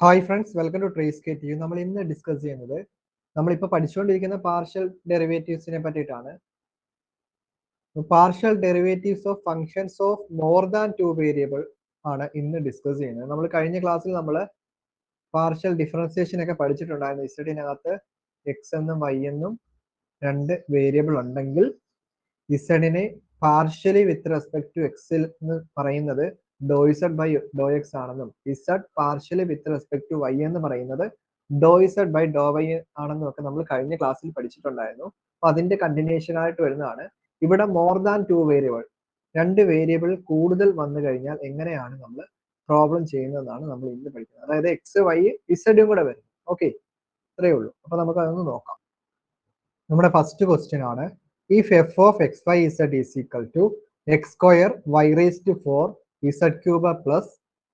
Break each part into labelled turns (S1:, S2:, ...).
S1: Hi friends, welcome to trace K T U. നമ്മൾ ഇന്ന് discuss ചെയ്യുന്നത് നമ്മളിപ്പോൾ പഠിച്ചുകൊണ്ടിരിക്കുന്ന പാർഷ്യൽ ഡെറിവേറ്റീവ്സിനെ പറ്റിയിട്ടാണ്. Partial derivatives of functions of more than two variable ആണ് ഇന്ന് ഡിസ്കസ് ചെയ്യുന്നത്. നമ്മൾ കഴിഞ്ഞ ക്ലാസ്സിൽ നമ്മൾ പാർഷ്യൽ ഡിഫറൻസിയേഷൻ ഒക്കെ പഠിച്ചിട്ടുണ്ടായിരുന്നു. ഇസഡിനകത്ത് എക്സ് എന്നും വൈ എന്നും രണ്ട് വേരിയബിൾ ഉണ്ടെങ്കിൽ ഇസഡിനെ പാർഷ്യലി വിത്ത് റെസ്പെക്ട് ടു എക്സിൽ എന്ന് പറയുന്നത് ഡോ ഇസഡ് ബൈ ഡോ എക്സ് ആണെന്നും ഇസഡ് partially with respect to Y എന്ന് പറയുന്നത് ഡോ ഇസഡ് ബൈ ഡോ വൈ ആണെന്നും ഒക്കെ നമ്മൾ കഴിഞ്ഞ ക്ലാസ്സിൽ പഠിച്ചിട്ടുണ്ടായിരുന്നു. അപ്പൊ അതിന്റെ കണ്ടിന്യൂഷൻ ആയിട്ട് വരുന്നതാണ് ഇവിടെ മോർ ദാൻ ടു വേരിയബിൾ, രണ്ട് വേരിയബിൾ കൂടുതൽ വന്നു കഴിഞ്ഞാൽ എങ്ങനെയാണ് നമ്മൾ പ്രോബ്ലം ചെയ്യുന്നതെന്നാണ് നമ്മൾ ഇന്ന് പഠിക്കുന്നത്. അതായത് എക്സ് വൈ ഇസഡും കൂടെ വരും. ഓക്കെ, ഇത്രയേ ഉള്ളൂ. അപ്പൊ നമുക്ക് അതൊന്ന് നോക്കാം. നമ്മുടെ ഫസ്റ്റ് ക്വസ്റ്റ്യൻ ആണ്, if f of xy z is equal to x square y raised to 4 z cube plus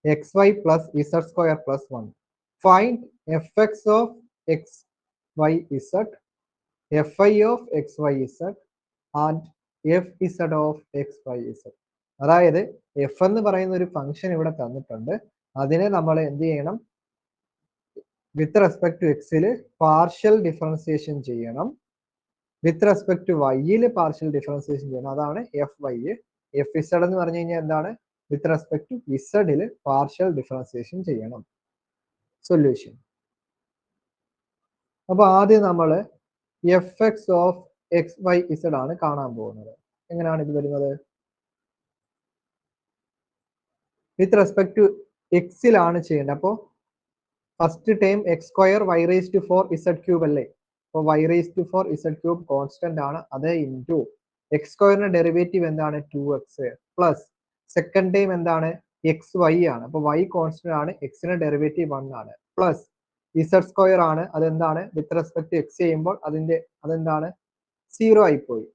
S1: xy plus z square plus 1, find fx of xy z, fi of xy z and fz of xy z. അതായത് F എന്ന് പറയുന്ന ഒരു function ഇവിടെ തന്നിട്ടുണ്ട്. അതിനെ നമ്മൾ എന്ത് ചെയ്യണം? വിത്ത് റെസ്പെക്ട് ടു എക്സിൽ പാർഷ്യൽ ഡിഫറൻസിയേഷൻ ചെയ്യണം. വിത്ത് റെസ്പെക്ട് ടു വൈയിൽ പാർഷ്യൽ ഡിഫറൻസിയേഷൻ ചെയ്യണം. അതാണ് എഫ് വൈ. എഫ് ഇസഡ് എന്ന് പറഞ്ഞു കഴിഞ്ഞാൽ എന്താണ്? വിത്ത് റെസ്പെക്ട് ടു ഇസഡിൽ പാർഷ്യൽ ഡിഫറൻസിയേഷൻ ചെയ്യണം. സൊല്യൂഷൻ. അപ്പൊ ആദ്യം നമ്മൾ f x of x y z ആണ് കാണാൻ പോകുന്നത്. എങ്ങനെയാണ് ഇത് വരുന്നത്? വിത്ത് റെസ്പെക്ട് ടു എക്സിലാണ് ചെയ്യേണ്ടത്. അപ്പോൾ first time X square Y raise to 4 Z cube അല്ലേ? അപ്പോൾ Y raise to 4 Z cube constant ആണ്. അത് ഇൻറ്റു എക്സ് സ്ക്വയറിന്റെ ഡെറിവേറ്റീവ് എന്താണ്? 2x പ്ലസ് സെക്കൻഡ് ടൈം എന്താണ്? എക്സ് വൈ ആണ്. അപ്പോൾ വൈ കോൺസ്റ്റന്റ് ആണ്, എക്സിന്റെ ഡെറിവേറ്റീവ് 1 ആണ്. പ്ലസ് ഇസഡ് സ്ക്വയർ ആണ്, അതെന്താണ്? വിത്ത് റെസ്പെക്ട് എക്സ് ചെയ്യുമ്പോൾ അതെന്താണ്? 0 ആയിപ്പോയി.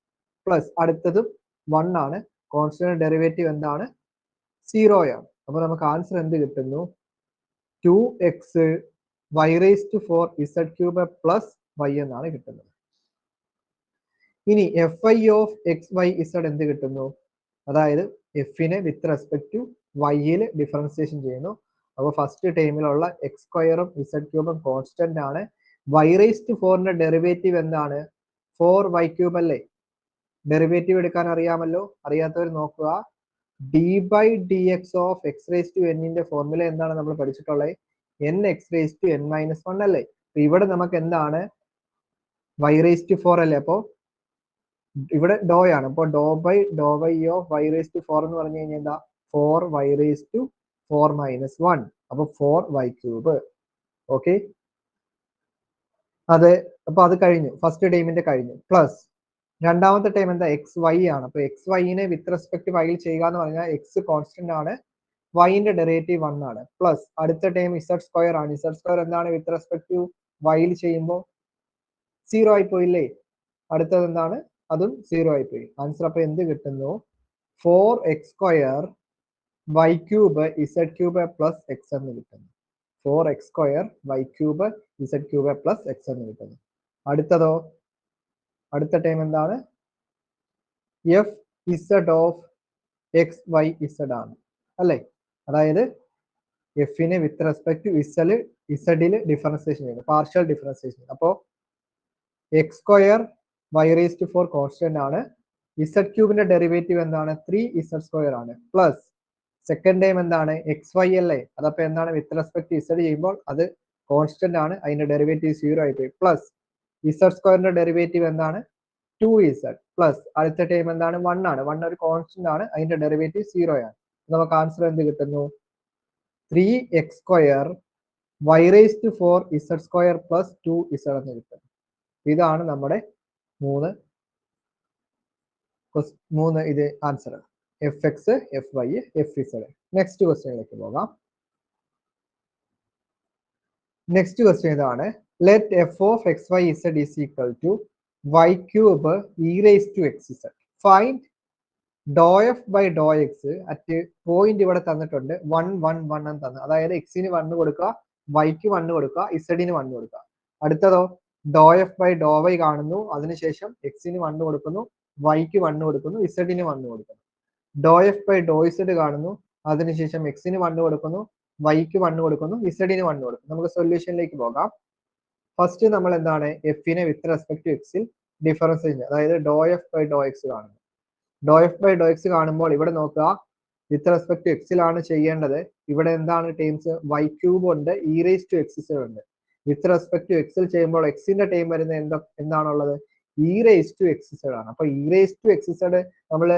S1: പ്ലസ് അടുത്തതും 1 ആണ്, കോൺസ്റ്റന്റ് ഡെറിവേറ്റീവ് എന്താണ്? 0 ആണ്. അപ്പോൾ നമുക്ക് ആൻസർ എന്ത് കിട്ടുന്നു? 2x y raised to 4 z cube plus y എന്നാണ് കിട്ടുന്നത്. ഇനി f i of x y z എന്ത് കിട്ടുന്നു? അതായത് എഫിനെ വിത്ത് റെസ്പെക്ട് ടു വൈയിൽ ഡിഫറൻസിയേഷൻ ചെയ്യുന്നു. അപ്പോൾ ഫസ്റ്റ് ടൈമിലുള്ള എക്സ് സ്ക്വയറും ഇസഡ് ക്യൂബും കോൺസ്റ്റന്റ് ആണ്. വൈ റേസ് ടു 4ന്റെ ഡെറിവേറ്റീവ് എന്താണ്? 4y ക്യൂബ് അല്ലേ? ഡെറിവേറ്റീവ് എടുക്കാൻ അറിയാമല്ലോ. അറിയാത്തവർ നോക്കുക. D by d x of x raise to എന്നിന്റെ ഫോർമുല എന്താണ് നമ്മൾ പഠിച്ചിട്ടുള്ളത്? N x raise to n minus 1 അല്ലേ? ഇവിടെ നമുക്ക് എന്താണ്? വൈ റേസ് ടു 4 അല്ലേ? അപ്പോൾ ഇവിടെ ഡോ ആണ്. അപ്പോൾ doh by Dr y of y raise to 4 എന്ന് പറഞ്ഞു കഴിഞ്ഞാൽ എന്താ? 4y raise to 4 minus 1. അപ്പൊ 4y ക്യൂബ്. ഓക്കെ, അത് അപ്പൊ അത് കഴിഞ്ഞു. ഫസ്റ്റ് ടൈമിന്റെ കഴിഞ്ഞു. പ്ലസ് രണ്ടാമത്തെ ടൈം എന്താ? എക്സ് വൈ ആണ്. അപ്പൊ എക്സ് വൈനെ വിത്ത് റെസ്പെക്ട് വൈയിൽ ചെയ്യുക എന്ന് പറഞ്ഞാൽ എക്സ് കോൺസ്റ്റന്റ് ആണ്, വൈന്റെ ഡെറിവേറ്റീവ് 1 ആണ്. പ്ലസ് അടുത്ത ടൈം ഇസഡ് സ്ക്വയർ ആണ്. ഇസഡ് സ്ക്വയർ എന്താണ്? വിത്ത് റെസ്പെക്ട് ടു വൈയിൽ ചെയ്യുമ്പോൾ 0 ആയിപ്പോയില്ലേ? അടുത്തത് എന്താണ്? അതും 0 ആയിപ്പോയി. ആൻസർ അപ്പൊ എന്ത് കിട്ടുന്നു? 4x square y cube z cube plus x എന്ന് കിട്ടുന്നു. 4x square y cube z cube plus x എന്ന് കിട്ടുന്നു. അടുത്തതോ? അടുത്ത ടൈം എന്താണ്? F z of x y z ആണ് അല്ലേ? അതായത് എഫിനെ വിത്ത് റെസ്പെക്ട് ടു ഇസഡിൽ ഡിഫറൻസിയേഷൻ ചെയ്യുന്നു, പാർഷ്യൽ ഡിഫറൻസിയേഷൻ. അപ്പോൾ x square Y raise to 4 constant ആണ്. ഇസഡ് ക്യൂബിന്റെ ഡെറിവേറ്റീവ് എന്താണ്? 3 ഇസഡ് സ്ക്വയർ ആണ്. പ്ലസ് സെക്കൻഡ് ടൈം എന്താണ്? എക്സ് വൈ അല്ലേ? അതപ്പോ എന്താണ്? വിത്ത് റെസ്പെക്ട് ടു ഇസഡ് ചെയ്യുമ്പോൾ അത് കോൺസ്റ്റന്റ് ആണ്, അതിന്റെ ഡെറിവേറ്റീവ് 0 ആയിപ്പോയി. പ്ലസ് ഇസഡ് സ്ക്വയറിന്റെ ഡെറിവേറ്റീവ് എന്താണ്? 2z പ്ലസ് അടുത്ത ടൈം എന്താണ്? 1 ആണ്. 1 ഒരു കോൺസ്റ്റന്റ് ആണ്, അതിന്റെ ഡെറിവേറ്റീവ് 0 ആണ്. നമുക്ക് ആൻസർ എന്ത് കിട്ടുന്നു? 3x square Y raise to 4 z square plus 2z എന്ന് കിട്ടും. ഇതാണ് നമ്മുടെ മൂന്ന് ഇത് answer. F x, f y, f z. Next ക്വസ്റ്റ്യനിലേക്ക് പോകാം. നെക്സ്റ്റ് ക്വസ്റ്റ്യൻ ഇതാണ്, let f of x y z is equal to y cube e raised to xz. Find ഡോ f by Dr x at point ഇവിടെ തന്നിട്ടുണ്ട് 1 1 1 എന്ന് തന്നു. അതായത് എക്സിന് 1 കൊടുക്കുക, വൈക്ക് 1 കൊടുക്കുക, ഇസഡിന് 1 കൊടുക്കുക. അടുത്തതോ? ഡോ എഫ് ബൈ ഡോ വൈ കാണുന്നു, അതിനുശേഷം എക്സിന് 1 കൊടുക്കുന്നു, വൈക്ക് 1 കൊടുക്കുന്നു, ഇസഡിന് 1 കൊടുക്കുന്നു. ഡോ എഫ് ബൈ ഡോ ഇസഡ് കാണുന്നു, അതിനുശേഷം എക്സിന് 1 കൊടുക്കുന്നു, വൈക്ക് 1 കൊടുക്കുന്നു, ഇസഡിന് 1 കൊടുക്കുന്നു. നമുക്ക് സൊല്യൂഷനിലേക്ക് പോകാം. ഫസ്റ്റ് നമ്മൾ എന്താണ് എഫിനെ വിത്ത് റെസ്പെക്ട് ടു എക്സിൽ ഡിഫറൻസിയേഷൻ, അതായത് ഡോ എഫ് ബൈ ഡോ എക്സ് കാണുന്നു. ഡോ എഫ് ബൈ ഡോ എക്സ് കാണുമ്പോൾ ഇവിടെ നോക്കുക, വിത്ത് റെസ്പെക്ട് ടു എക്സിലാണ് ചെയ്യേണ്ടത്. ഇവിടെ എന്താണ് ടേംസ്? വൈ ക്യൂബ് ഉണ്ട്, e raise to x z ഉണ്ട്. വിത്ത് റെസ്പെക്ട് ടു എക്സിൽ ചെയ്യുമ്പോൾ എക്സിന്റെ ടൈം വരുന്നത് എന്താണുള്ളത്? E raise to x z ആണ്. അപ്പൊ e raise to x z നമ്മൾ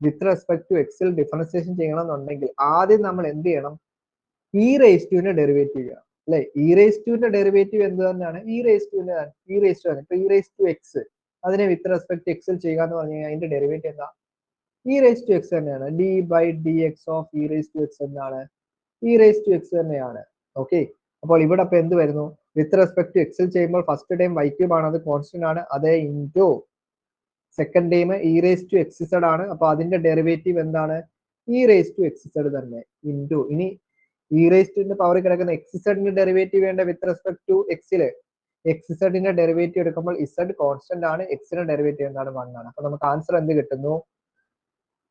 S1: വിത്ത് റെസ്പെക്ട് ടു എക്സിൽ ഡിഫറൻസിയേഷൻ ചെയ്യണമെന്നുണ്ടെങ്കിൽ ആദ്യം നമ്മൾ എന്ത് ചെയ്യണം? ഇ റേസ് ടുവിന്റെ ഡെറിവേറ്റീവ് ചെയ്യണം, അല്ലെ? ഇ റേസ് ടുവിന്റെ ഡെറിവേറ്റീവ് എന്ത് തന്നെയാണ്? ഇ റേസ് ടുവിന്റെ ഇ റേസ് ടു ആണ്. ഇപ്പൊ ഇ റേസ് ടു എക്സ്, അതിനെ വിത്ത് റെസ്പെക്ട് ടു എക്സിൽ ചെയ്യുക എന്ന് പറഞ്ഞു കഴിഞ്ഞാൽ അതിന്റെ ഡെറിവേറ്റീവ് എന്താ? ഇ റേസ് ടു എക്സ് തന്നെയാണ്. D by d x of e raise to x എന്താണ്? ഇ റേസ് ടു എക്സ് തന്നെയാണ്. ഓക്കെ, അപ്പോൾ ഇവിടെ അപ്പൊ എന്ത് വരുന്നു? വിത്ത് റെസ്പെക്ട് ടു എക്സിൽ ചെയ്യുമ്പോൾ ഫസ്റ്റ് ടൈം വൈ ക്യൂബ് ആണ്, അത് കോൺസ്റ്റന്റ് ആണ്. അതേ into second time e raise to x z ആണ്. അപ്പൊ അതിന്റെ ഡെറിവേറ്റീവ് എന്താണ്? E raise to x z തന്നെ ഇൻറ്റു, ഇനി ഇ റേസ് ടുന്റെ പവർ കിടക്കുന്ന എക്സ് ഇസഡിന്റെ ഡെറിവേറ്റീവ് വേണ്ട വിത്ത് റെസ്പെക്ട് ടു എക്സില്. എക്സ് ഇസഡിന്റെ ഡെറിവേറ്റീവ് എടുക്കുമ്പോൾ ഇസഡ് കോൺസ്റ്റന്റ് ആണ്, എക്സിന്റെ ഡെറിവേറ്റീവ് എന്താണ്? 1 ആണ്. അപ്പൊ നമുക്ക് ആൻസർ എന്ത് കിട്ടുന്നു?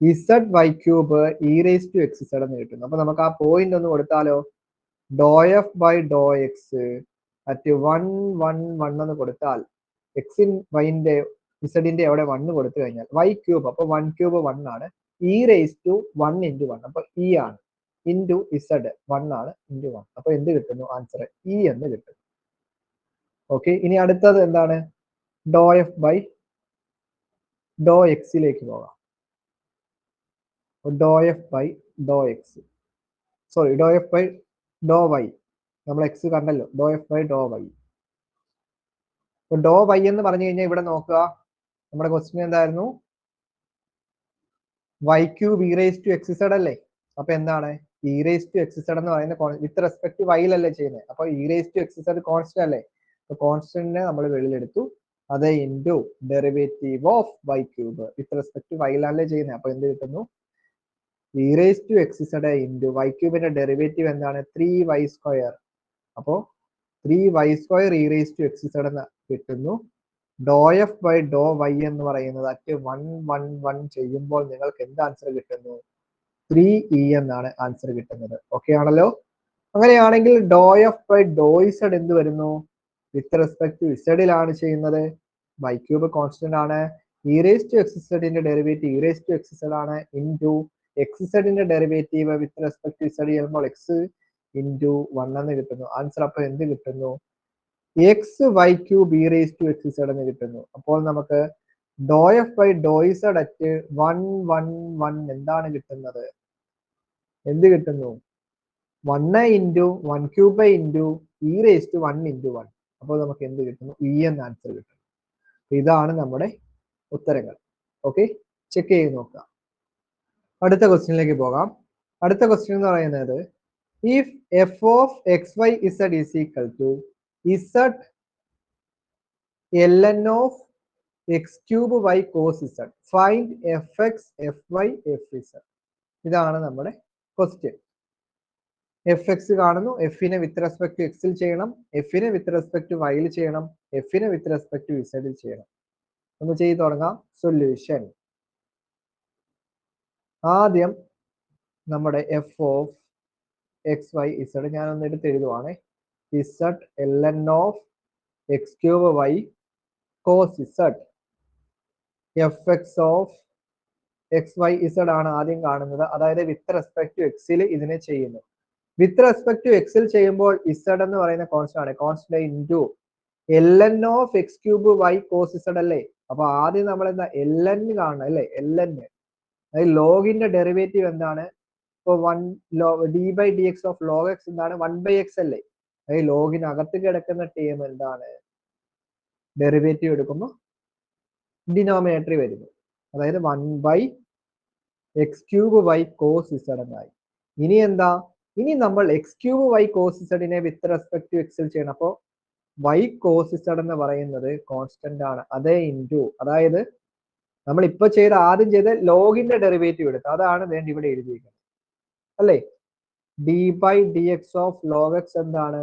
S1: Z y cube e raise to x z എന്ന് കിട്ടുന്നു. അപ്പൊ നമുക്ക് ആ പോയിന്റ് ഒന്ന് കൊടുത്താലോ? Doh f by Dr x at 1 1 1 എന്ന് കൊടുത്താൽ എക്സിൻ വൈന്റെ ഇസഡിന്റെ അവിടെ 1 കൊടുത്തു കഴിഞ്ഞാൽ വൈ ക്യൂബ്, അപ്പൊ 1 ക്യൂബ് 1 ആണ്, ഇ റേസ് ടു 1 ഇൻറ്റു 1, അപ്പൊ ഇ ആണ്, ഇൻറ്റു ഇസഡ് 1 ആണ്, ഇൻറ്റു 1. അപ്പൊ എന്ത് കിട്ടുന്നു? ആൻസർ ഇ എന്ന് കിട്ടും. ഓക്കെ, ഇനി അടുത്തത് എന്താണ്? ഡോ എഫ് ബൈ ഡോ എക്സിലേക്ക് പോകാം. Doh f by Dr x, sorry doh f by Dr y, നമ്മൾ എക്സ് കണ്ടല്ലോ. Doh f by Dr y. Doh y എന്ന് പറഞ്ഞു കഴിഞ്ഞാൽ ഇവിടെ നോക്കുക, നമ്മുടെ ക്വസ്റ്റ്യൻ എന്തായിരുന്നു? Y cube e raise to x z അല്ലേ? അപ്പൊ എന്താണ്? E raise to x z എന്ന് പറയുന്ന വിത്ത് റെസ്പെക്ട് വൈയിലല്ലേ ചെയ്യുന്നത്? അപ്പൊ e raise to x z constant അല്ലേ? അപ്പൊ കോൺസ്റ്റന്റിനെ നമ്മൾ വെളിയിലെടുത്തു, അത് into derivative of Y cube, with respect വൈയിലല്ലേ ചെയ്യുന്നത്. അപ്പൊ എന്ത് കിട്ടുന്നു? E raise to x z into y ക്യൂബിന്റെ ഡെറിവേറ്റീവ് എന്താണ്? 3y square. അപ്പോ 3y square e raise to x z എന്ന് കിട്ടുന്നു. Doh f by Dr y എന്ന് പറയുന്നത് അറ്റ് 1 1 1 ചെയ്യുമ്പോൾ നിങ്ങൾക്ക് എന്ത് ആൻസർ കിട്ടുന്നു? 3e എന്നാണ് ആൻസർ കിട്ടുന്നത്. ഓക്കെ ആണല്ലോ? അങ്ങനെയാണെങ്കിൽ doh f by Dr z എന്ത് വരുന്നു? വിത്ത് റെസ്പെക്ട് ടു ഇസഡിലാണ് ചെയ്യുന്നത്. വൈ ക്യൂബ് കോൺസ്റ്റന്റ് ആണ്, ഇ റേസ് ടു എക്സ് ഇസഡിന്റെ derivative e raise to x z ആണ്, ഇൻറ്റു എക്സ് ഇസഡിന്റെ derivative with respect to z ചെയ്യുമ്പോൾ എക്സ് ഇൻറ്റു 1 എന്ന് കിട്ടുന്നു. ആൻസർ അപ്പൊ എന്ത് കിട്ടുന്നു? X y cube e raise to x z എന്ന് കിട്ടുന്നു. അപ്പോൾ നമുക്ക് doh f by Dr z at 1 1 1 എന്താണ് കിട്ടുന്നത്? എന്ത് കിട്ടുന്നു? 1 into 1 cube by into e raise to 1 into 1. അപ്പോൾ നമുക്ക് എന്ത് കിട്ടുന്നു? ഇ എന്ന ആൻസർ കിട്ടുന്നു. ഇതാണ് നമ്മുടെ ഉത്തരങ്ങൾ. ഓക്കെ, ചെക്ക് ചെയ്ത് നോക്കാം. അടുത്ത ക്വസ്റ്റ്യനിലേക്ക് പോകാം. അടുത്ത ക്വസ്റ്റ്യൻ എന്ന് പറയുന്നത്, if f of x y z is equal to z ln of x cube y cos z, find f x f y f z. ഇതാണ് നമ്മുടെ ക്വസ്റ്റ്യൻ. എഫ് എക്സ് കാണുന്നു, എഫിനെ വിത്ത് റെസ്പെക്ട് ടു എക്സിൽ ചെയ്യണം, എഫിനെ with respect to വൈയിൽ ചെയ്യണം, എഫിനെ with respect to ഇസഡിൽ ചെയ്യണം. ഒന്ന് ചെയ്ത് തുടങ്ങാം. സൊല്യൂഷൻ. ആദ്യം നമ്മുടെ f of x y z ഞാൻ ഒന്ന് എടുത്ത് എഴുതുവാണേ. Z ln of x cube y cos z, f x of x y z ആണ് ആദ്യം കാണുന്നത്. അതായത് വിത്ത് റെസ്പെക്ട് ടു എക്സിൽ ഇതിനെ ചെയ്യുന്നു. വിത്ത് റെസ്പെക്ട് ടു എക്സിൽ ചെയ്യുമ്പോൾ ഇസഡ് എന്ന് പറയുന്ന കോൺസ്റ്റന്റ് ആണ്, constant into ln of x cube y cos z അല്ലേ? അപ്പൊ ആദ്യം നമ്മൾ എന്താ ln കാണണം അല്ലേ? ln, അതായത് ലോഗിന്റെ ഡെറിവേറ്റീവ് എന്താണ്? ഇപ്പൊ 1 d by d x of log x എന്താണ്? 1 ബൈ എക്സ് അല്ലേ? അതായത് ലോഗിനകത്ത് കിടക്കുന്ന ടേം എന്താണ്? ഡെറിവേറ്റീവ് എടുക്കുമ്പോൾ ഡിനോമിനേറ്റർ വരുന്നു, അതായത് 1 by x cube y cos z എന്നായി. ഇനി എന്താ? ഇനി നമ്മൾ എക്സ് ക്യൂബ് വൈ കോസ് ഇസഡിനെ വിത്ത് റെസ്പെക്ട് ടു എക്സിൽ ചെയ്യണം. അപ്പോൾ വൈ കോസ് ഇസഡ് എന്ന് പറയുന്നത് കോൺസ്റ്റന്റ് ആണ്, അതേ ഇൻറ്റു, അതായത് നമ്മൾ ഇപ്പൊ ആദ്യം ചെയ്ത ലോഗിന്റെ ഡെറിവേറ്റീവ് എടുത്തു, അതാണ് വേണ്ടി ഇവിടെ എഴുതിയിരിക്കുന്നത് അല്ലേ? D by d x of log x എന്താണ്?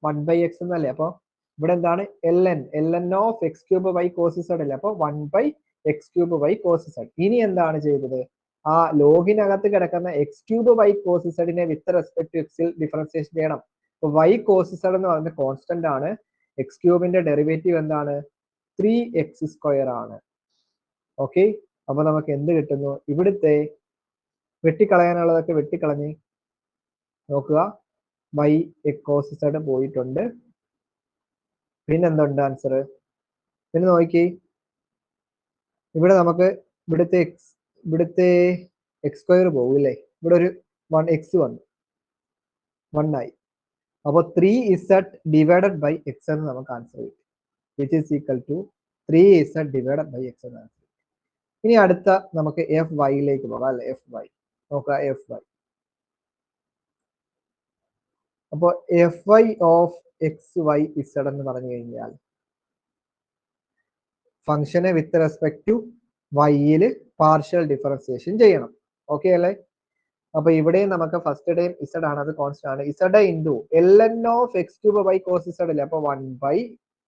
S1: 1 ബൈ എക്സ് എന്നല്ലേ? അപ്പൊ ഇവിടെ എന്താണ്? ln of x cube y cos z അല്ലേ? അപ്പൊ 1 by x cube y cos z. ഇനി എന്താണ് ചെയ്തത്? ആ ലോഗിനകത്ത് കിടക്കുന്ന എക്സ് ക്യൂബ് വൈ കോസ് ഇസഡിനെ വിത്ത് റെസ്പെക്ട് ടു എക്സിൽ ഡിഫറൻസിയേഷൻ ചെയ്യണം. അപ്പൊ വൈ കോസ് ഇസഡ് എന്ന് പറയുന്ന കോൺസ്റ്റന്റ് ആണ്. എക്സ് ക്യൂബിന്റെ ഡെറിവേറ്റീവ് എന്താണ്? 3x² ആണ്. ഓക്കെ, അപ്പൊ നമുക്ക് എന്ത് കിട്ടുന്നു? ഇവിടുത്തെ വെട്ടിക്കളയാനുള്ളതൊക്കെ വെട്ടിക്കളഞ്ഞ് നോക്കുക, വൈ കോസ് ഇസഡ് പോയിട്ടുണ്ട്. പിന്നെന്തുണ്ട് ആൻസർ? പിന്നെ നോക്കി, ഇവിടെ നമുക്ക് ഇവിടുത്തെ x² പോകും അല്ലേ? ഇവിടെ ഒരു 1x വന്നു, 1 ആയി. അപ്പൊ 3z ഡിവൈഡഡ് ബൈ x എന്ന് നമുക്ക് ആൻസർ കിട്ടും, which is equal to 3z divided by x എന്ന് ആൻസർ. ഇനി അടുത്ത നമുക്ക് എഫ് വൈയിലേക്ക് പോകാം അല്ലെ? എഫ് വൈ നോക്കുക, എഫ് വൈ. അപ്പൊ f y of x y z എന്ന് പറഞ്ഞു കഴിഞ്ഞാൽ ഫംഗ്ഷനെ വിത്ത് റെസ്പെക്ട് ടു വൈയിൽ പാർഷ്യൽ ഡിഫറൻസിയേഷൻ ചെയ്യണം. ഓക്കെ അല്ലേ? അപ്പൊ ഇവിടെയും നമുക്ക് ഫസ്റ്റ് ടൈം ഇസഡ് ആണ്, അത് കോൺസ്റ്റന്റ് ആണ്. Z into ln of x cube by cos z അല്ലേ? അപ്പൊ 1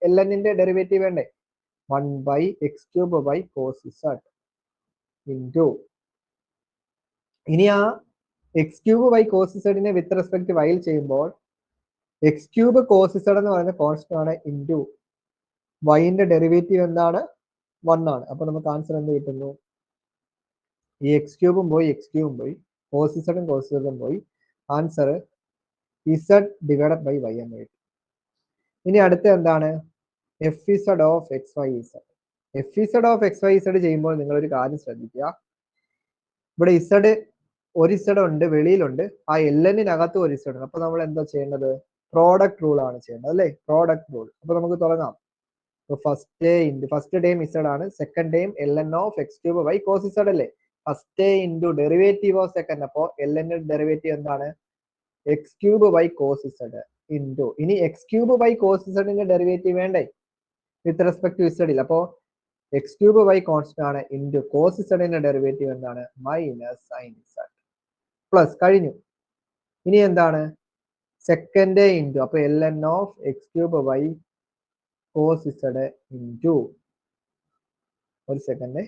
S1: ln ന്റെ ഡെറിവേറ്റീവ് വേണ്ടേ? 1 x cube by cos z into, ഇനി ആ എക്സ് ക്യൂബ് ബൈ കോസ് ഇസഡിനെ വിത്ത് റെസ്പെക്ട് വൈയിൽ ചെയ്യുമ്പോൾ എക്സ് ക്യൂബ് കോസ് ഇസഡ് എന്ന് പറയുന്ന കോൺസ്റ്റന്റ് ആണ് ഇൻറ്റു വൈന്റെ ഡെറിവേറ്റീവ് എന്താണ്? 1 ആണ്. അപ്പൊ നമുക്ക് ആൻസർ എന്ത് കിട്ടുന്നു? ഈ എക്സ് ക്യൂബും പോയി കോസ് ഇസഡും പോയി, answer z divided by y എന്ന് കിട്ടും. ഇനി അടുത്ത എന്താണ്? F z of x y z. F z of x y z ചെയ്യുമ്പോൾ നിങ്ങൾ ഒരു കാര്യം ശ്രദ്ധിക്കുക, ഇവിടെ ഇസഡ് ഒരു ഇസഡ് ഉണ്ട്, വെളിയിലുണ്ട്, ആ എല്ലിനകത്ത് ഒരു ഇസഡ് ഉണ്ട്. അപ്പൊ നമ്മൾ എന്താ ചെയ്യേണ്ടത്? പ്രോഡക്റ്റ് റൂൾ ആണ് ചെയ്യേണ്ടത് അല്ലേ? Product rule. അപ്പൊ നമുക്ക് തുടങ്ങാം. ഫസ്റ്റ് ടൈം ഇസഡ് ആണ്, second time ln of x cube by cos z അല്ലേ? First into derivative of second, അപ്പോ ln ഡെറിവേറ്റീവ് എന്താണ്? X cube by cos z into, ഇനി എക്സ് ക്യൂബ് ബൈ കോസ് ഇസഡിന്റെ derivative വേണ്ടേ വിത്ത് റെസ്പെക്ട് ടു ഇസഡിൽ? അപ്പോ x cube by constant ആണ് into cos ഇസഡിന്റെ ഡെറിവേറ്റീവ് എന്താണ്? Minus sine z plus. കഴിഞ്ഞു. ഇനി എന്താണ്? സെക്കൻഡ് ഇൻറ്റു, അപ്പൊ ln of x cube by cos z into, ഒരു സെക്കൻഡ്,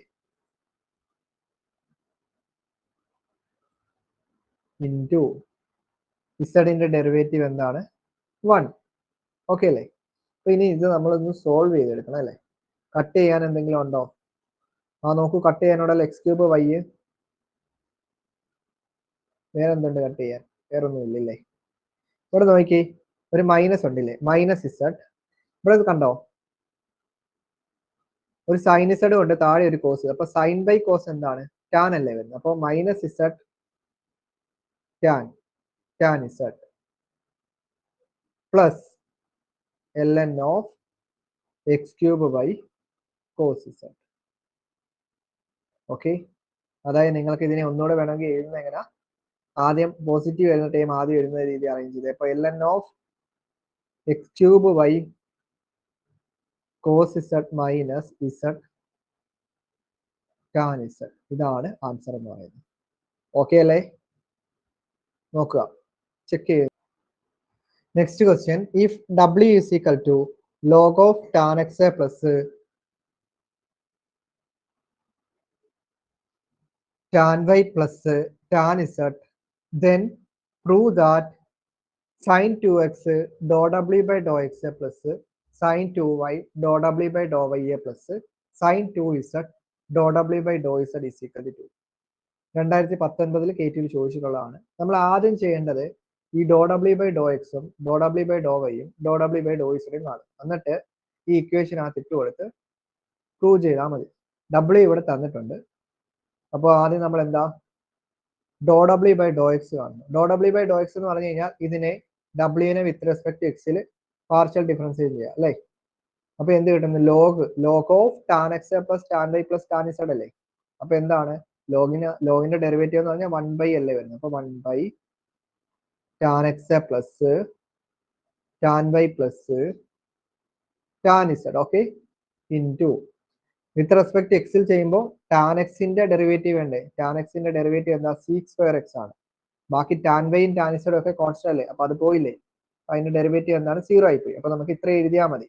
S1: ഇൻറ്റു ഇസഡിന്റെ ഡെറിവേറ്റീവ് എന്താണ്? 1. ഓക്കെ അല്ലേ? അപ്പൊ ഇനി ഇത് നമ്മളൊന്ന് സോൾവ് ചെയ്തെടുക്കണം അല്ലേ? കട്ട് ചെയ്യാൻ എന്തെങ്കിലും ഉണ്ടോ? ആ നോക്കൂ, കട്ട് ചെയ്യാനോടല്ല എക്സ് ക്യൂബ് വൈ, വേറെ എന്തുണ്ട് കട്ട് ചെയ്യാൻ? വേറെ ഒന്നും ഇല്ലല്ലേ? ഇവിടെ നോക്കി, ഒരു മൈനസ് ഉണ്ടല്ലേ? Minus Z. ഇവിടെ കണ്ടോ? ഒരു സൈൻ ഇസഡും ഉണ്ട്, താഴെ ഒരു കോസ്. അപ്പൊ സൈൻ ബൈ കോസ് എന്താണ്? ടാൻ അല്ലേ വരുന്നത്? അപ്പൊ minus z tan z plus ln of x cube by cos z. Okay, അതായത് നിങ്ങൾക്ക് ഇതിനെ ഒന്നുകൂടെ വേണമെങ്കിൽ എഴുതുന്ന എങ്ങനെ? ആദ്യം പോസിറ്റീവ് വരുന്ന ടൈം ആദ്യം എഴുതുന്ന രീതി അറേഞ്ച് ചെയ്ത്, അപ്പൊ ln of x cube by cos z minus z tan z. ഇതാണ് ആൻസർ എന്ന് പറയുന്നത്. ഓക്കെ അല്ലേ? നോക്കുക, ചെക്ക് ചെയ്യുക. Next question, if w is equal to log of tan x plus tan y plus tan z, then prove that sin 2x dou w by dou x plus sin 2y dou w by dou y plus sin 2z dou w by dou z is equal to 2. 2019 KTയിൽ ചോദിച്ചിട്ടുള്ളതാണ്. നമ്മൾ ആദ്യം ചെയ്യേണ്ടത് ഈ doh ഡബ്ല്യു by doh എക്സും doh ഡബ്ല്യു by doh വൈയും ഡോ ഡബ്ല്യു ബൈ ഡോ ഇസഡും കാണും. എന്നിട്ട് ഈ ഇക്വേഷനകത്ത് ഇട്ട് കൊടുത്ത് പ്രൂവ് ചെയ്താൽ മതി. ഡബ്ല്യു ഇവിടെ തന്നിട്ടുണ്ട്, അപ്പോൾ ആദ്യം നമ്മൾ എന്താ ഡോ ഡബ്ല്യു ബൈ ഡോ എക്സ് കാണുന്നു. ഡോ ഡബ്ല്യു ബൈ ഡോ എക്സ് എന്ന് പറഞ്ഞു കഴിഞ്ഞാൽ ഇതിനെ ഡബ്ല്യുവിനെ വിത്ത് റെസ്പെക്ട് ടു എക്സിൽ പാർഷ്യൽ ഡിഫറൻഷിയേറ്റ് ചെയ്യുക അല്ലേ? അപ്പൊ എന്ത് കിട്ടുന്നു? Log of tan x plus tan y plus tan z അല്ലേ? അപ്പൊ എന്താണ് ലോഗിന്റെ ഡെറിവേറ്റീവ് എന്ന് പറഞ്ഞാൽ 1 അല്ലേ വരുന്നത്? അപ്പൊ 1 tan x plus tan y plus tan z. Okay, into with respect എക്സിൽ ചെയ്യുമ്പോൾ ടാൻ എക്സിന്റെ ഡെറിവേറ്റീവ് വേണ്ടേ? ടാൻ എക്സിന്റെ ഡെറിവേറ്റീവ് എന്താ? സീക് സ്ക്വയർ എക്സ് ആണ്. ബാക്കി ടാൻ വൈയും ടാൻ ഇസഡും ഒക്കെ കോൺസ്റ്റന്റ് അല്ലേ? അപ്പൊ അത് പോയില്ലേ? അതിന്റെ ഡെറിവേറ്റീവ് എന്താണ്? 0 ആയി പോയി. അപ്പൊ നമുക്ക് ഇത്ര എഴുതിയാൽ മതി.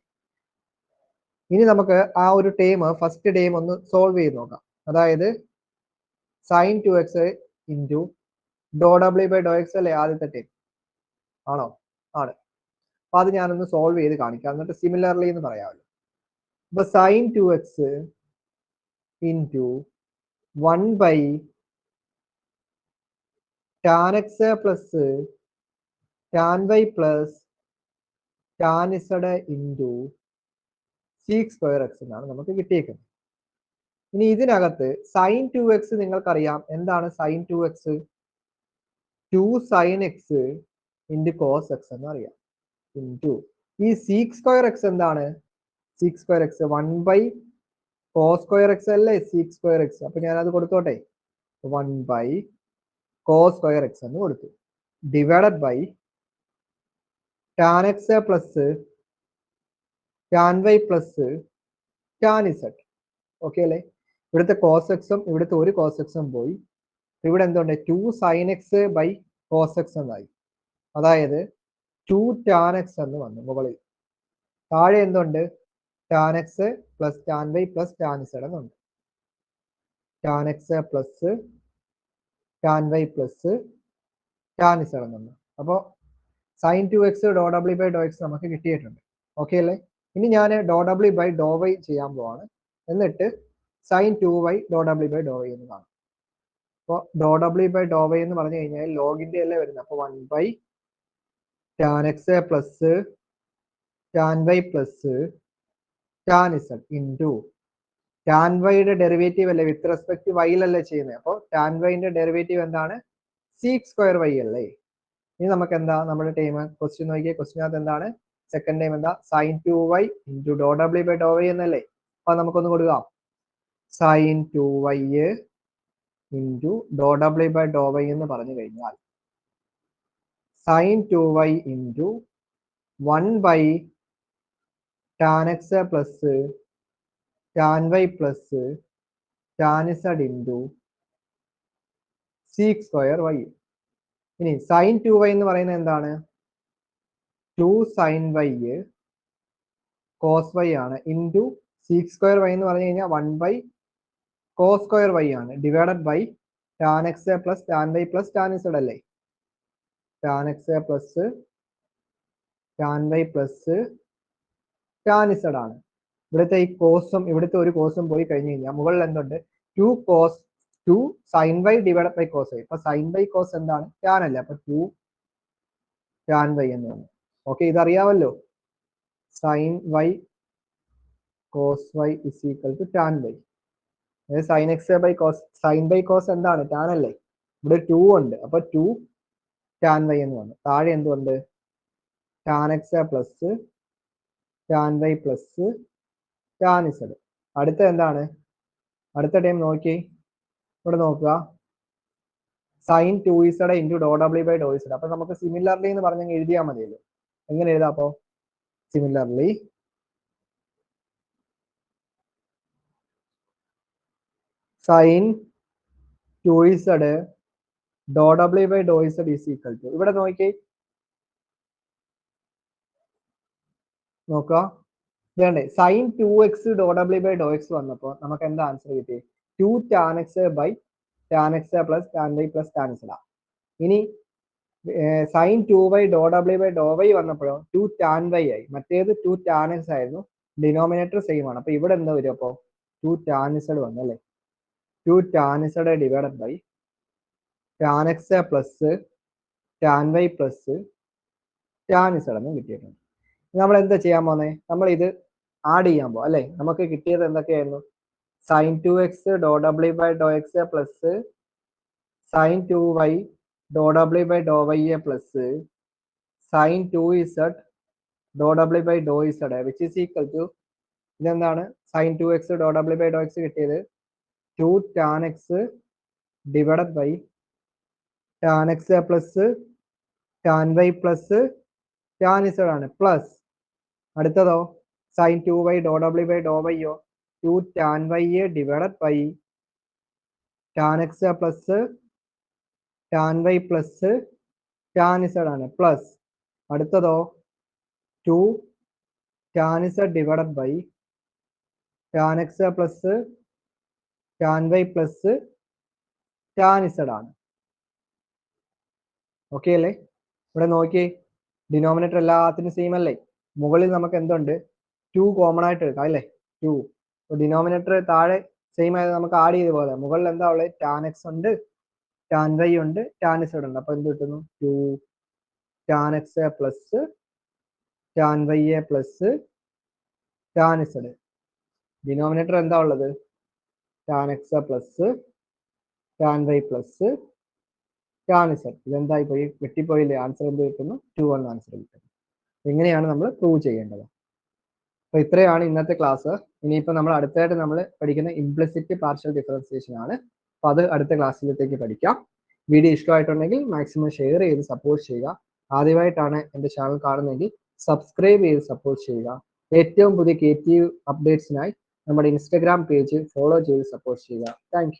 S1: ഇനി നമുക്ക് ആ ഒരു ടേം ഫസ്റ്റ് ടേം ഒന്ന് സോൾവ് ചെയ്ത് നോക്കാം. അതായത് സൈൻ 2x ഇൻറ്റു ഡോ ഡബ്ല്യു ബൈ ഡോ എക്സ് അല്ലേ ആദ്യത്തെ ടൈം? ആണോ? ആണ്. അപ്പൊ അത് ഞാനൊന്ന് സോൾവ് ചെയ്ത് കാണിക്കാം, എന്നിട്ട് സിമിലർലി എന്ന് പറയാമല്ലോ. അപ്പൊ sine 2x into 1 by tan x plus tan y plus tan z into sec square x എന്നാണ് നമുക്ക് കിട്ടിയേക്കുന്നത്. ഇനി ഇതിനകത്ത് സൈൻ 2x നിങ്ങൾക്കറിയാം എന്താണ് sine 2x? 2 sine x into cos x എന്ന് അറിയാം. ഇൻറ്റു ഈ സീക് സ്ക്വയർ എക്സ് എന്താണ്? Sec square x 1 by cos square x അല്ലേ സീക് സ്ക്വയർ എക്സ്. അപ്പൊ ഞാനത് കൊടുത്തോട്ടെ, 1 ബൈ കോസ് സ്ക്വയർ എക്സ് എന്ന് കൊടുത്തു, divided by tan x plus tan y plus tan z. Okay അല്ലേ? ഇവിടുത്തെ കോസ് എക്സും ഇവിടുത്തെ ഒരു കോസ് എക്സും പോയി. ഇവിടെ എന്തുണ്ട്? 2 sine x by cos x എന്നായി. അതായത് 2 ടാൻ എക്സ് എന്ന് വന്നു മുകളിൽ. താഴെ എന്തുണ്ട്? Tan x plus tan y plus tan z എന്നുണ്ട്. Tan x plus tan y plus tan z എന്നുണ്ട്. അപ്പോൾ സൈൻ 2x ഡോ ഡബ്ല്യു ബൈ ഡോ എക്സ് നമുക്ക് കിട്ടിയിട്ടുണ്ട്. ഓക്കെ അല്ലേ? ഇനി ഞാൻ ഡോ ഡബ്ല്യു ബൈ ഡോ വൈ ചെയ്യാൻ പോവാണ്. എന്നിട്ട് സൈൻ 2y ഡോ ഡബ്ല്യു ബൈ ഡോ വൈ എന്ന് കാണും. അപ്പോൾ ഡോ ഡബ്ല്യു ബൈ ഡോ വൈ എന്ന് പറഞ്ഞു കഴിഞ്ഞാൽ ലോഗിന്റെ അല്ലേ വരുന്നത്. അപ്പോൾ 1 by tan x plus tan y plus tan z into tan വൈയുടെ ഡെറിവേറ്റീവ് അല്ലേ വിത്ത് റെസ്പെക്ട് വൈയിലല്ലേ ചെയ്യുന്നത്. അപ്പോൾ ടാൻ വൈന്റെ ഡെറിവേറ്റീവ് എന്താണ്? സീക് സ്ക്വയർ വൈ അല്ലേ. ഇനി നമുക്ക് എന്താ നമ്മുടെ ടൈം ക്വസ്റ്റ്യൻ നോക്കിയേ. ക്വസ്റ്റ്യനകത്ത് എന്താണ്? സെക്കൻഡ് ടൈം എന്താ? സൈൻ 2y ഇൻറ്റു ഡോ ഡബ്ല്യു ബൈ ഡോ വൈ എന്നല്ലേ. അപ്പൊ നമുക്കൊന്ന് കൊടുക്കാം, സൈൻ 2y ഇൻറ്റു ഡോ ഡബ്ല്യു ബൈ ഡോ വൈ എന്ന് പറഞ്ഞു കഴിഞ്ഞാൽ sine 2y into 1 by tan x plus tan y plus tan z into sec square y. ഇനി സൈൻ 2y എന്ന് പറയുന്നത് എന്താണ്? 2 സൈൻ വൈ കോസ് വൈ ആണ് ഇൻറ്റു സീക് സ്ക്വയർ വൈ എന്ന് പറഞ്ഞു കഴിഞ്ഞാൽ 1 ബൈ കോസ് സ്ക്വയർ വൈ ആണ്, divided by tan x plus tan y plus tan z അല്ലേ. Tan x plus tan y plus tan z ആണ്. ഇവിടുത്തെ ഈ കോസും ഇവിടുത്തെ ഒരു കോസും പോയി കഴിഞ്ഞ് കഴിഞ്ഞാൽ മുകളിൽ എന്തുണ്ട്? 2 sine y divided by cos y. അപ്പൊ സൈൻ ബൈ കോസ് എന്താണ്? ടാൻ അല്ലേ. അപ്പൊ 2 ടാൻ വൈ എന്ന് പറഞ്ഞു. ഓക്കെ, ഇതറിയാമല്ലോ. Sine y cos y is equal to tan y. Sine x by cos, sine by cos എന്താണ്? ടാൻ അല്ലേ. ഇവിടെ 2 ഉണ്ട്, അപ്പൊ 2 ടാൻ വൈ എന്ന് പറഞ്ഞു. താഴെ എന്തുണ്ട്? Tan x plus tan y plus tan z. അടുത്ത എന്താണ്? അടുത്ത ടൈം നോക്കി, ഇവിടെ നോക്കുക, സൈൻ 2z ഇൻറ്റു ഡോ ഡബ്ല്യു ബൈ ഡോ ഇസഡ്. അപ്പൊ നമുക്ക് സിമിലർലി എന്ന് പറഞ്ഞ് എഴുതിയാൽ മതിയല്ലോ. എങ്ങനെ എഴുതാം? അപ്പോ സിമിലർലി സൈൻ 2z ഡോ ഡബ്ല്യു by Dr z is equal to, ഇവിടെ നോക്കി നോക്കുക, വേണ്ടേ സൈൻ 2x ഡോ ഡബ്ല്യു ബൈ ഡോ എക്സ് വന്നപ്പോൾ നമുക്ക് എന്താ ആൻസർ കിട്ടി? 2 tan x by tan x plus tan y plus tan z. ഇനി സൈൻ 2y ഡോ ഡബ്ല്യു ബൈ ഡോ വൈ വന്നപ്പോഴോ 2 ടാൻ വൈ ആയി. മറ്റേത് 2 ടാൻ എക്സ് ആയിരുന്നു. ഡിനോമിനേറ്റർ സെയിം ആണ്. അപ്പൊ ഇവിടെ എന്താ വരും? അപ്പോ 2 ടാൻ ഇസഡ് വന്നു അല്ലേ. 2 tan z divided by tan x plus tan y plus tan z എന്ന് കിട്ടിയിട്ടുണ്ട്. നമ്മൾ എന്താ ചെയ്യാൻ പോകുന്നത്? നമ്മൾ ഇത് ആഡ് ചെയ്യാൻ പോകും അല്ലെ. നമുക്ക് കിട്ടിയത് എന്തൊക്കെയായിരുന്നു? സൈൻ 2x ഡോ ഡബ്ല്യു by Dr x plus sine 2y ഡോ ഡബ്ല്യു by Dr y plus sine 2z daw ഡബ്ല്യു by Dr z which is equal to, ഇതെന്താണ്? സൈൻ 2x ഡോ ഡബ്ല്യു ബൈ ഡോ എക്സ് കിട്ടിയത് 2 tan x divided by tan x plus tan y plus tan z ആണ്, plus അടുത്തതോ sine 2y ഡോ ഡബ്ല്യു by daw വൈയോ 2 tan y divided by tan x plus tan y plus tan z ആണ്, plus അടുത്തതോ 2 tan z divided by tan x plus tan y plus tan z ആണ്. Okay അല്ലേ? ഇവിടെ നോക്കി denominator എല്ലാത്തിനും same അല്ലേ? മുകളിൽ നമുക്ക് എന്തുണ്ട്? 2 കോമൺ ആയിട്ട് എടുക്കാം അല്ലേ? 2. ഡിനോമിനേറ്റർ താഴെ സെയിം ആയത് നമുക്ക് ആഡ് ചെയ്ത് പോലെ മുകളിൽ എന്താ ഉള്ളത്? ടാൻ എക്സ് ഉണ്ട്, ടാൻ വൈ ഉണ്ട്, ടാൻ ഇസഡ് ഉണ്ട്. അപ്പൊ എന്ത് കിട്ടുന്നു? 2 tan x plus tan y plus tan z. Denominator എന്താ ഉള്ളത്? Tan x plus tan y plus tan z. ഇതെന്തായി പോയി? വെട്ടിപ്പോയില്ലേ? ആൻസർ എന്ത് കിട്ടുന്നു? 2 എന്ന ആൻസർ കിട്ടുന്നു. എങ്ങനെയാണ് നമ്മൾ പ്രൂവ് ചെയ്യേണ്ടത്? അപ്പൊ ഇത്രയാണ് ഇന്നത്തെ ക്ലാസ്. ഇനിയിപ്പോൾ നമ്മൾ അടുത്തായിട്ട് നമ്മൾ പഠിക്കുന്ന ഇംപ്ലിസിറ്റ് പാർഷ്യൽ ഡിഫറൻസിയേഷൻ ആണ്. അപ്പൊ അത് അടുത്ത ക്ലാസ്സിലേക്ക് പഠിക്കാം. വീഡിയോ ഇഷ്ടമായിട്ടുണ്ടെങ്കിൽ മാക്സിമം ഷെയർ ചെയ്ത് സപ്പോർട്ട് ചെയ്യുക. ആദ്യമായിട്ടാണ് എൻ്റെ ചാനൽ കാണുന്നതെങ്കിൽ സബ്സ്ക്രൈബ് ചെയ്ത് സപ്പോർട്ട് ചെയ്യുക. ഏറ്റവും പുതിയ ക്രിയേറ്റീവ് അപ്ഡേറ്റ്സിനായി നമ്മുടെ ഇൻസ്റ്റഗ്രാം പേജ് ഫോളോ ചെയ്ത് സപ്പോർട്ട് ചെയ്യുക. താങ്ക്